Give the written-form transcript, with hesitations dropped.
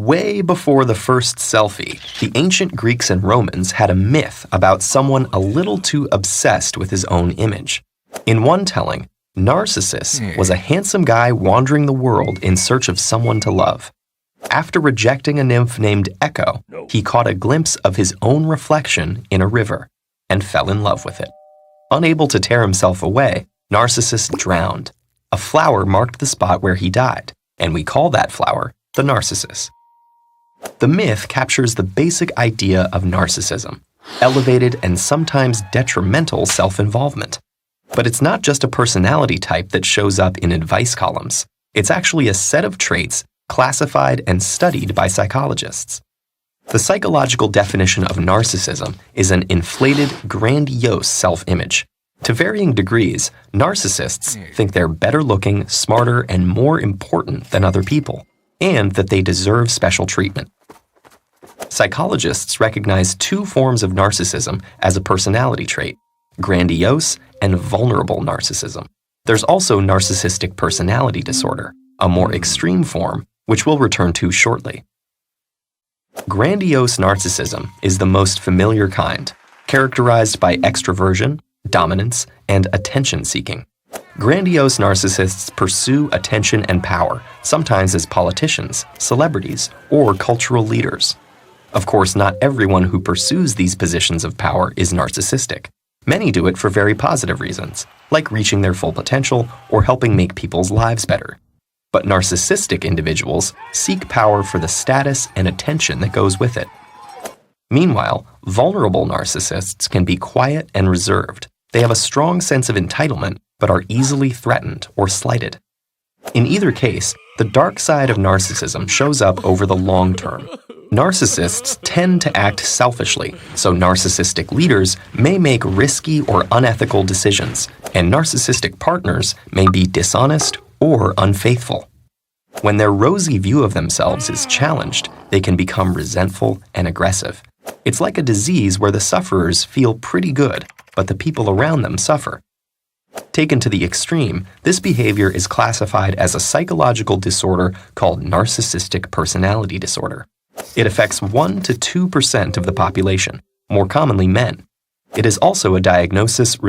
Way before the first selfie, the ancient Greeks and Romans had a myth about someone a little too obsessed with his own image. In one telling, Narcissus was a handsome guy wandering the world in search of someone to love. After rejecting a nymph named Echo, he caught a glimpse of his own reflection in a river and fell in love with it. Unable to tear himself away, Narcissus drowned. A flower marked the spot where he died, and we call that flower the narcissus. The myth captures the basic idea of narcissism, elevated and sometimes detrimental self-involvement. But it's not just a personality type that shows up in advice columns. It's actually a set of traits classified and studied by psychologists. The psychological definition of narcissism is an inflated, grandiose self-image. To varying degrees, narcissists think they're better looking, smarter, and more important than other people, and that they deserve special treatment. Psychologists recognize two forms of narcissism as a personality trait: grandiose and vulnerable narcissism. There's also narcissistic personality disorder, a more extreme form, which we'll return to shortly. Grandiose narcissism is the most familiar kind, characterized by extroversion, dominance, and attention-seeking. Grandiose narcissists pursue attention and power, sometimes as politicians, celebrities, or cultural leaders. Of course, not everyone who pursues these positions of power is narcissistic. Many do it for very positive reasons, like reaching their full potential or helping make people's lives better. But narcissistic individuals seek power for the status and attention that goes with it. Meanwhile, vulnerable narcissists can be quiet and reserved. They have a strong sense of entitlement, but are easily threatened or slighted. In either case, the dark side of narcissism shows up over the long term. Narcissists tend to act selfishly, so narcissistic leaders may make risky or unethical decisions, and narcissistic partners may be dishonest or unfaithful. When their rosy view of themselves is challenged, they can become resentful and aggressive. It's like a disease where the sufferers feel pretty good, but the people around them suffer. Taken to the extreme, this behavior is classified as a psychological disorder called narcissistic personality disorder. It affects 1 to 2% of the population, more commonly men. It is also a diagnosis